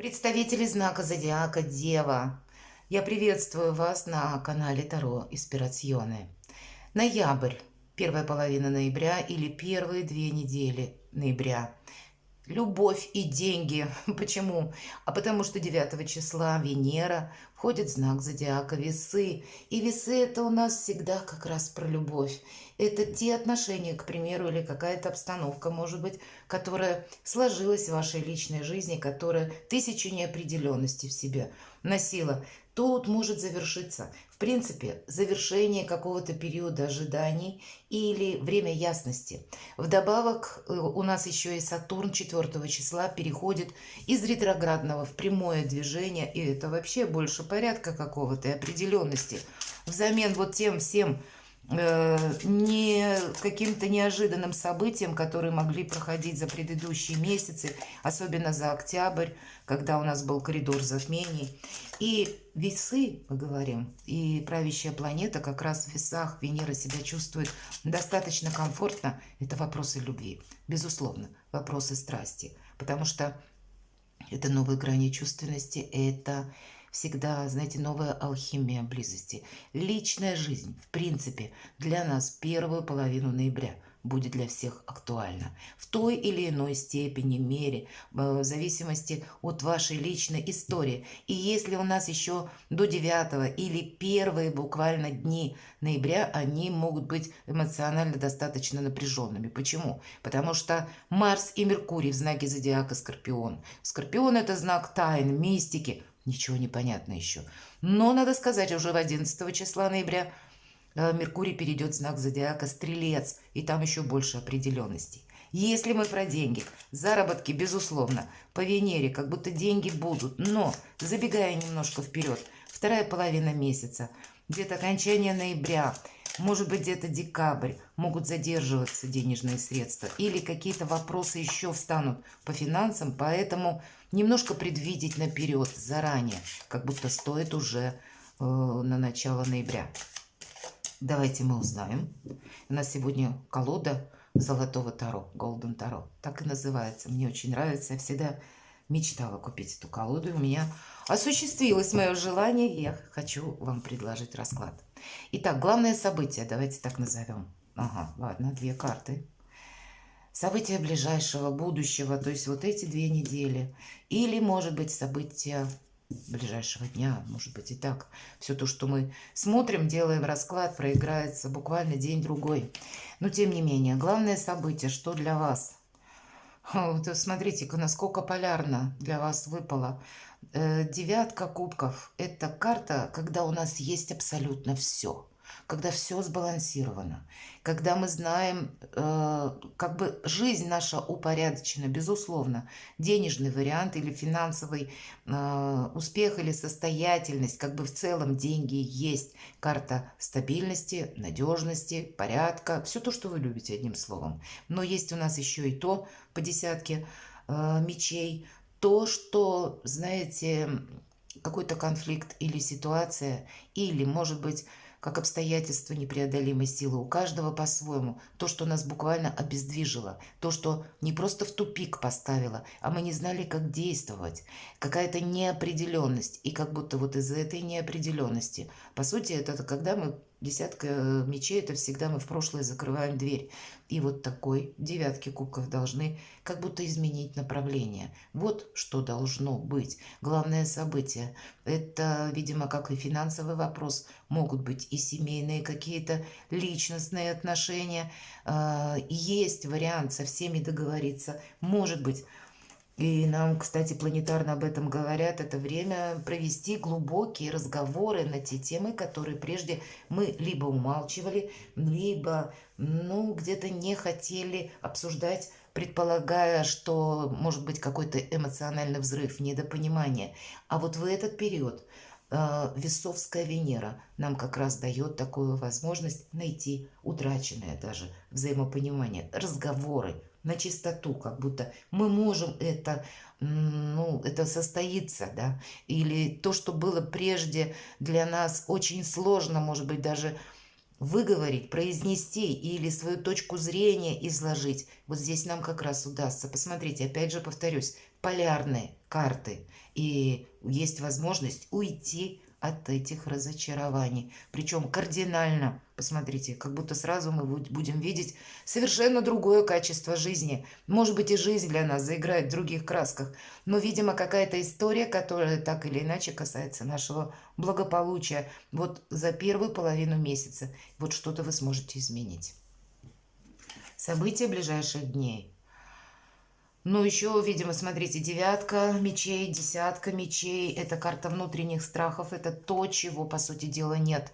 Представители знака зодиака Дева, я приветствую вас на канале Таро Испирационе. Ноябрь, первая половина ноября или первые 2 недели ноября. Любовь и деньги. Почему? А потому что 9 числа Венера входит в знак зодиака Весы. И Весы это у нас всегда как раз про любовь. Это те отношения, к примеру, или какая-то обстановка, может быть, которая сложилась в вашей личной жизни, которая тысячу неопределенностей в себе носила. Тут может завершиться, в принципе, завершение какого-то периода ожиданий или время ясности. Вдобавок у нас еще и Сатурн 4 числа переходит из ретроградного в прямое движение, и это вообще больше порядка какого-то и определенности. Взамен вот тем всем не каким-то неожиданным событиям, которые могли проходить за предыдущие месяцы, особенно за октябрь, когда у нас был коридор затмений. И Весы, мы говорим, и правящая планета как раз в Весах, Венера себя чувствует достаточно комфортно. Это вопросы любви, безусловно, вопросы страсти, потому что это новые грани чувственности, это всегда, знаете, новая алхимия близости. Личная жизнь, в принципе, для нас первую половину ноября будет для всех актуальна. В той или иной степени, мере, в зависимости от вашей личной истории. И если у нас еще до 9 или первые буквально дни ноября, они могут быть эмоционально достаточно напряженными. Почему? Потому что Марс и Меркурий в знаке зодиака Скорпион. Скорпион – это знак тайн, мистики. Ничего не понятно еще. Но, надо сказать, уже в 11 числа ноября Меркурий перейдет в знак зодиака Стрелец, и там еще больше определенностей. Если мы про деньги, заработки, безусловно, по Венере, как будто деньги будут, но, забегая немножко вперед, вторая половина месяца, где-то окончание ноября, может быть, где-то декабрь, могут задерживаться денежные средства или какие-то вопросы еще встанут по финансам, поэтому немножко предвидеть наперед, заранее, как будто стоит уже на начало ноября. Давайте мы узнаем. У нас сегодня колода Золотого Таро, Golden Таро. Так и называется. Мне очень нравится. Я всегда мечтала купить эту колоду. И у меня осуществилось мое желание. И я хочу вам предложить расклад. Итак, главное событие. Давайте так назовем. Ага, ладно, 2 карты. События ближайшего будущего. То есть вот эти 2 недели. Или, может быть, события ближайшего дня, может быть и так. Все то, что мы смотрим, делаем расклад, проиграется буквально день-другой. Но тем не менее, главное событие, что для вас? Вот смотрите-ка, насколько полярно для вас выпало. 9 кубков – это карта, когда у нас есть абсолютно все. Когда все сбалансировано, когда мы знаем, как бы жизнь наша упорядочена, безусловно, денежный вариант или финансовый успех или состоятельность, как бы в целом деньги есть, карта стабильности, надежности, порядка, все то, что вы любите, одним словом. Но есть у нас еще и то, по десятке мечей, то, что, знаете, какой-то конфликт или ситуация, или, может быть, как обстоятельства непреодолимой силы. У каждого по-своему. То, что нас буквально обездвижило. То, что не просто в тупик поставило, а мы не знали, как действовать. Какая-то неопределенность. И как будто вот из-за этой неопределенности. По сути, это когда мы... Десятка мечей – это всегда мы в прошлое закрываем дверь. И вот такой 9 кубков должны как будто изменить направление. Вот что должно быть. Главное событие. Это, видимо, как и финансовый вопрос. Могут быть и семейные какие-то личностные отношения. Есть вариант со всеми договориться. Может быть. И нам, кстати, планетарно об этом говорят. Это время провести глубокие разговоры на те темы, которые прежде мы либо умалчивали, либо, где-то не хотели обсуждать, предполагая, что может быть какой-то эмоциональный взрыв, недопонимание. А вот в этот период Весовская Венера нам как раз дает такую возможность найти утраченное даже взаимопонимание, разговоры на чистоту, как будто мы можем это, это состоится, да, или то, что было прежде для нас очень сложно, может быть, даже выговорить, произнести или свою точку зрения изложить. Вот здесь нам как раз удастся. Посмотрите, опять же повторюсь, полярные карты. И есть возможность уйти от этих разочарований. Причем кардинально. Посмотрите, как будто сразу мы будем видеть совершенно другое качество жизни. Может быть, и жизнь для нас заиграет в других красках. Но, видимо, какая-то история, которая так или иначе касается нашего благополучия. Вот за первую половину месяца вот что-то вы сможете изменить. События ближайших дней. Ну, еще, видимо, смотрите, девятка мечей, десятка мечей. Это карта внутренних страхов. Это то, чего, по сути дела, нет.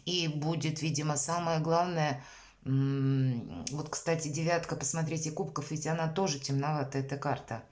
И будет, видимо, самое главное... Вот, кстати, девятка, посмотрите, кубков, ведь она тоже темноватая, эта карта.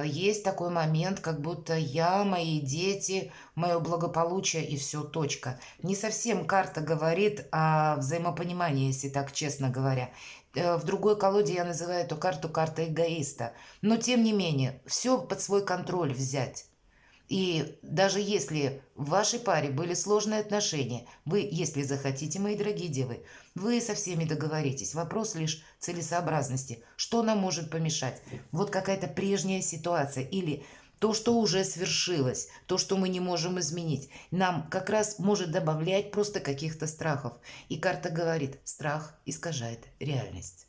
Есть такой момент, как будто я, мои дети, мое благополучие и все, точка. Не совсем карта говорит о взаимопонимании, если так честно говоря. В другой колоде я называю эту карту картой эгоиста. Но, тем не менее, все под свой контроль взять. И даже если в вашей паре были сложные отношения, вы, если захотите, мои дорогие девы, вы со всеми договоритесь. Вопрос лишь целесообразности. Что нам может помешать? Вот какая-то прежняя ситуация или то, что уже свершилось, то, что мы не можем изменить, нам как раз может добавлять просто каких-то страхов. И карта говорит, страх искажает реальность.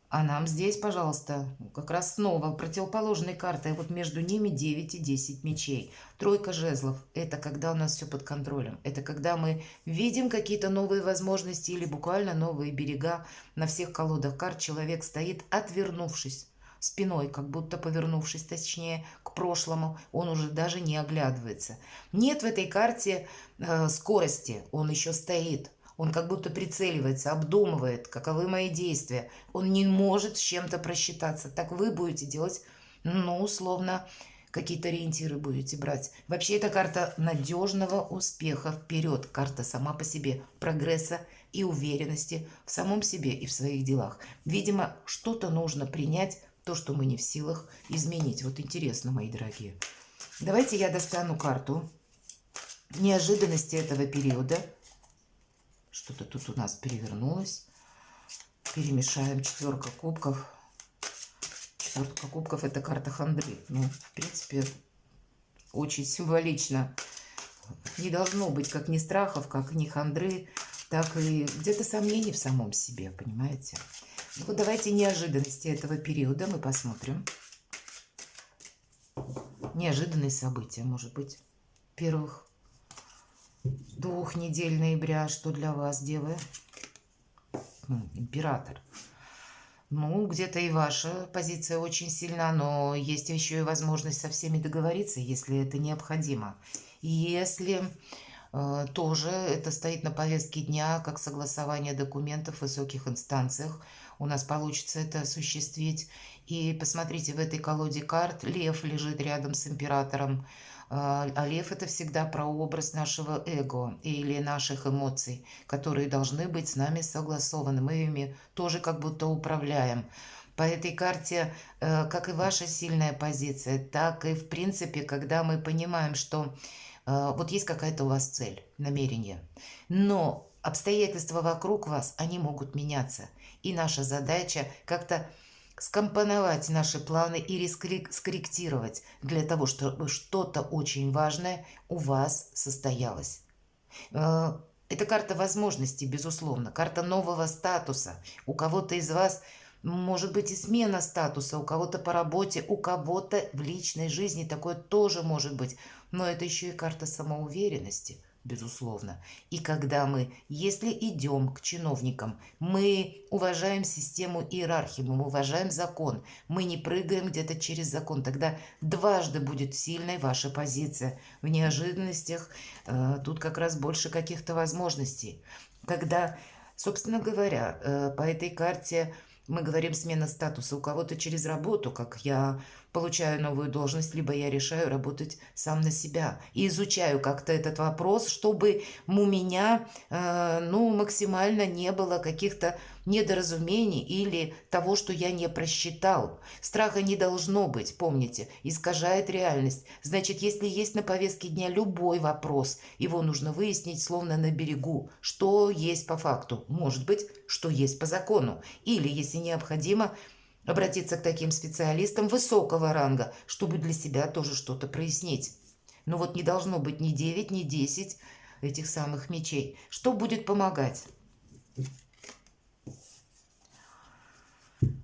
А нам здесь, пожалуйста, как раз снова противоположные карты. Вот между ними 9 и 10 мечей. Тройка жезлов. Это когда у нас все под контролем. Это когда мы видим какие-то новые возможности или буквально новые берега. На всех колодах карт человек стоит, отвернувшись спиной, как будто повернувшись, точнее, к прошлому. Он уже даже не оглядывается. Нет в этой карте скорости. Он еще стоит. Он как будто прицеливается, обдумывает, каковы мои действия. Он не может с чем-то просчитаться. Так вы будете делать, ну, условно, какие-то ориентиры будете брать. Вообще, это карта надежного успеха вперед. Карта сама по себе прогресса и уверенности в самом себе и в своих делах. Видимо, что-то нужно принять, то, что мы не в силах изменить. Вот интересно, мои дорогие. Давайте я достану карту неожиданности этого периода. Что-то тут у нас перевернулось. Перемешаем. Четверка кубков. Четверка кубков — это карта хандры. Ну, в принципе, очень символично. Не должно быть как ни страхов, как ни хандры, так и где-то сомнений в самом себе, понимаете? Вот давайте неожиданности этого периода мы посмотрим. Неожиданные события, может быть, первых 2 недель ноября. Что для вас, девы? Император. Ну, где-то и ваша позиция очень сильна, но есть еще и возможность со всеми договориться, если это необходимо. Если тоже это стоит на повестке дня, как согласование документов в высоких инстанциях, у нас получится это осуществить. И посмотрите, в этой колоде карт лев лежит рядом с императором. А лев — это всегда прообраз нашего эго или наших эмоций, которые должны быть с нами согласованы. Мы ими тоже как будто управляем. По этой карте, как и ваша сильная позиция, так и в принципе, когда мы понимаем, что вот есть какая-то у вас цель, намерение, но обстоятельства вокруг вас, они могут меняться. И наша задача как-то скомпоновать наши планы или скорректировать для того, чтобы что-то очень важное у вас состоялось. Это карта возможностей, безусловно, карта нового статуса. У кого-то из вас может быть и смена статуса, у кого-то по работе, у кого-то в личной жизни такое тоже может быть. Но это еще и карта самоуверенности, безусловно. И когда мы, если идем к чиновникам, мы уважаем систему иерархии, мы уважаем закон, мы не прыгаем где-то через закон, тогда дважды будет сильной ваша позиция. В неожиданностях тут как раз больше каких-то возможностей. Когда, собственно говоря, по этой карте мы говорим смена статуса. У кого-то через работу, как я получаю новую должность, либо я решаю работать сам на себя. И изучаю как-то этот вопрос, чтобы у меня максимально не было каких-то недоразумений или того, что я не просчитал. Страха не должно быть, помните, искажает реальность. Значит, если есть на повестке дня любой вопрос, его нужно выяснить словно на берегу, что есть по факту. Может быть, что есть по закону. Или, если необходимо, обратиться к таким специалистам высокого ранга, чтобы для себя тоже что-то прояснить. Но вот не должно быть ни 9, ни 10 этих самых мечей. Что будет помогать?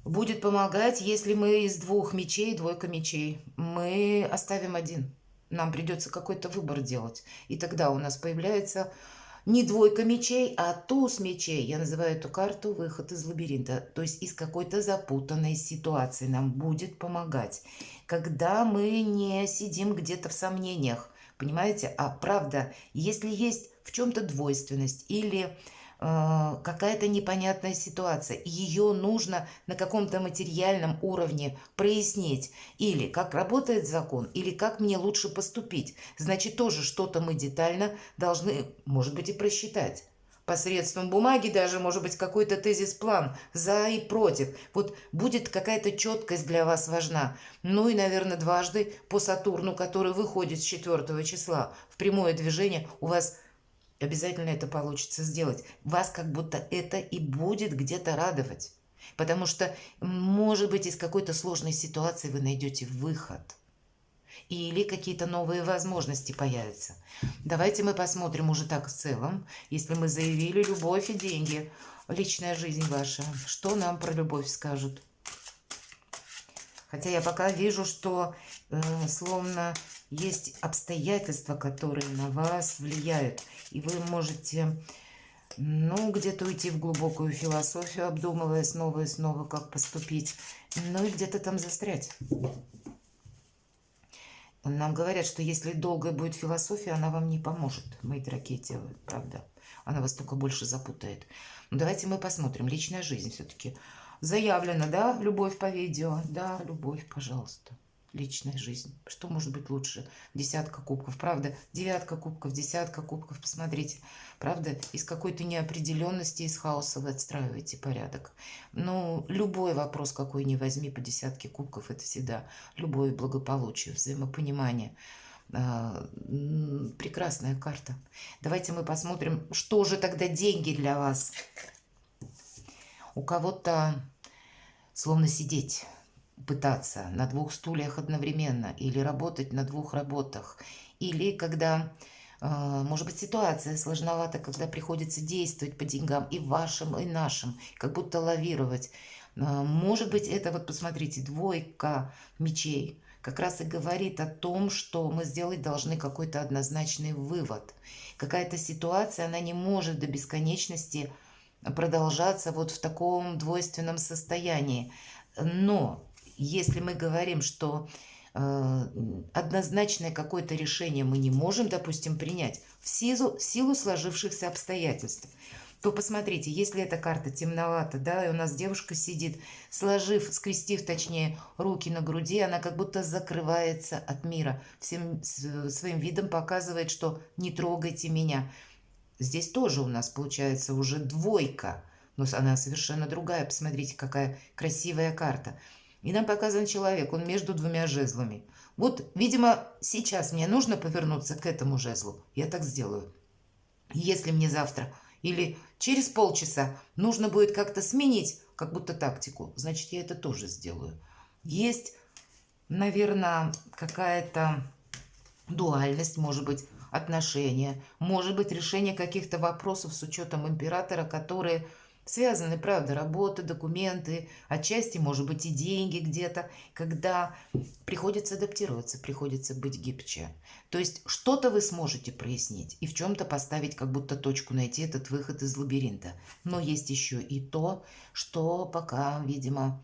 Будет помогать, если мы из 2 мечей, 2 мечей, мы оставим один. Нам придется какой-то выбор делать. И тогда у нас появляется не 2 мечей, а туз мечей. Я называю эту карту выход из лабиринта. То есть из какой-то запутанной ситуации нам будет помогать. Когда мы не сидим где-то в сомнениях, понимаете? А правда, если есть в чем-то двойственность или какая-то непонятная ситуация, ее нужно на каком-то материальном уровне прояснить. Или как работает закон, или как мне лучше поступить. Значит, тоже что-то мы детально должны, может быть, и просчитать. Посредством бумаги даже, может быть, какой-то тезис-план за и против. Вот будет какая-то четкость для вас важна. Ну и, наверное, дважды по Сатурну, который выходит с 4 числа в прямое движение, у вас обязательно это получится сделать. Вас как будто это и будет где-то радовать. Потому что, может быть, из какой-то сложной ситуации вы найдете выход. Или какие-то новые возможности появятся. Давайте мы посмотрим уже так в целом. Если мы заявили любовь и деньги, личная жизнь ваша, что нам про любовь скажут? Хотя я пока вижу, что словно есть обстоятельства, которые на вас влияют. И вы можете, ну, где-то уйти в глубокую философию, обдумывая снова и снова, как поступить. Ну и где-то там застрять. Нам говорят, что если долгая будет философия, она вам не поможет, мои дорогие девы, правда. Она вас только больше запутает. Но давайте мы посмотрим. Личная жизнь все-таки. Заявлено, да, любовь по видео? Да, любовь, пожалуйста. Личная жизнь. Что может быть лучше? 10 кубков, правда? 9 кубков, 10 кубков, посмотрите. Правда, из какой-то неопределенности, из хаоса вы отстраиваете порядок. Ну, любой вопрос, какой ни возьми по 10 кубков, это всегда любое благополучие, взаимопонимание. Прекрасная карта. Давайте мы посмотрим, что же тогда деньги для вас. У кого-то словно сидеть, пытаться на 2 стульях одновременно, или работать на 2 работах, или когда, может быть, ситуация сложновата, когда приходится действовать по деньгам и вашим, и нашим, как будто лавировать. Может быть, это вот, посмотрите, 2 мечей как раз и говорит о том, что мы сделать должны какой-то однозначный вывод. Какая-то ситуация, она не может до бесконечности продолжаться вот в таком двойственном состоянии. Но если мы говорим, что однозначное какое-то решение мы не можем, допустим, принять в силу сложившихся обстоятельств, то посмотрите, если эта карта темновата, да, и у нас девушка сидит, скрестив, точнее, руки на груди, она как будто закрывается от мира, всем своим видом показывает, что не трогайте меня. Здесь тоже у нас получается уже 2, но она совершенно другая. Посмотрите, какая красивая карта. И нам показан человек, он между 2 жезлами. Вот, видимо, сейчас мне нужно повернуться к этому жезлу. Я так сделаю. Если мне завтра или через полчаса нужно будет как-то сменить, как будто тактику, значит, я это тоже сделаю. Есть, наверное, какая-то дуальность, может быть, отношения, может быть, решение каких-то вопросов с учетом императора, которые связаны, правда, работа, документы, отчасти, может быть, и деньги где-то, когда приходится адаптироваться, приходится быть гибче. То есть что-то вы сможете прояснить и в чем-то поставить, как будто точку, найти этот выход из лабиринта. Но есть еще и то, что пока, видимо,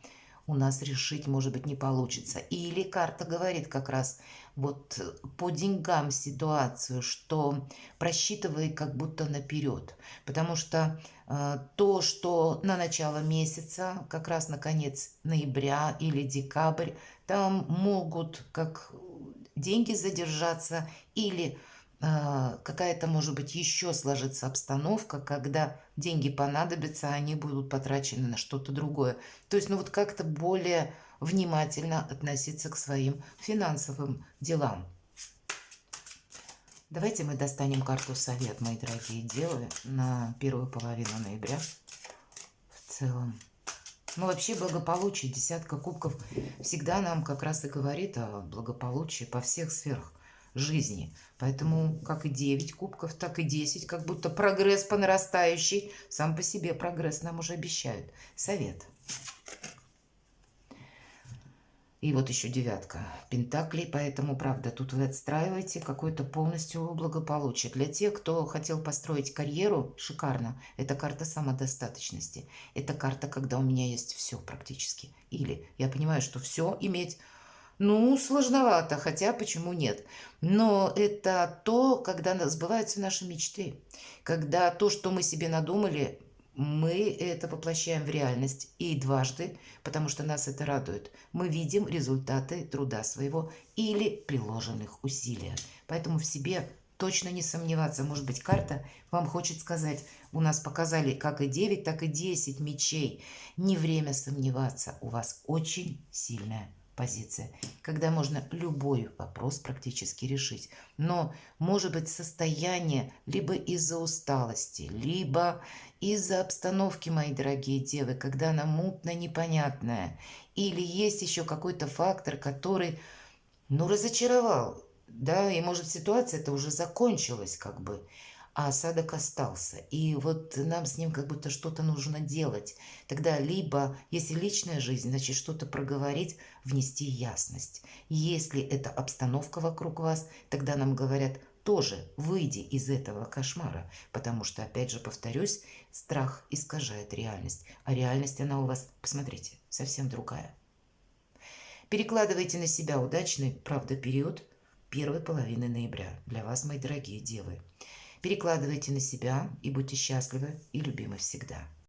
у нас решить, может быть, не получится. Или карта говорит как раз вот по деньгам ситуацию, что просчитывай как будто наперед. Потому что то, что на начало месяца, как раз на конец ноября или декабрь, там могут как деньги задержаться или какая-то, может быть, еще сложится обстановка, когда деньги понадобятся, а они будут потрачены на что-то другое. То есть, ну вот как-то более внимательно относиться к своим финансовым делам. Давайте мы достанем карту совет, мои дорогие девы, на первую половину ноября в целом. Ну, вообще благополучие, десятка кубков всегда нам как раз и говорит о благополучии по всех сферах жизни. Поэтому как и 9 кубков, так и 10, как будто прогресс по нарастающей. Сам по себе прогресс нам уже обещают. Совет. И вот еще девятка пентаклей, поэтому, правда, тут вы отстраиваете какое-то полностью благополучие. Для тех, кто хотел построить карьеру, шикарно. Это карта самодостаточности. Это карта, когда у меня есть все практически. Или я понимаю, что все иметь, ну, сложновато, хотя почему нет. Но это то, когда сбываются наши мечты. Когда то, что мы себе надумали, мы это воплощаем в реальность и дважды, потому что нас это радует. Мы видим результаты труда своего или приложенных усилий. Поэтому в себе точно не сомневаться. Может быть, карта вам хочет сказать, у нас показали как и 9, так и 10 мечей. Не время сомневаться, у вас очень сильная позиция, когда можно любой вопрос практически решить. Но может быть состояние либо из-за усталости, либо из-за обстановки, мои дорогие девы, когда она мутно непонятная. Или есть еще какой-то фактор, который, ну, разочаровал. Да, и может ситуация это уже закончилась как бы, а осадок остался. И вот нам с ним как будто что-то нужно делать. Тогда либо, если личная жизнь, значит что-то проговорить, внести ясность. Если это обстановка вокруг вас, тогда нам говорят, тоже выйди из этого кошмара. Потому что, опять же, повторюсь, страх искажает реальность. А реальность, она у вас, посмотрите, совсем другая. Перекладывайте на себя удачный, правда, период первой половины ноября. Для вас, мои дорогие девы. Перекладывайте на себя и будьте счастливы и любимы всегда.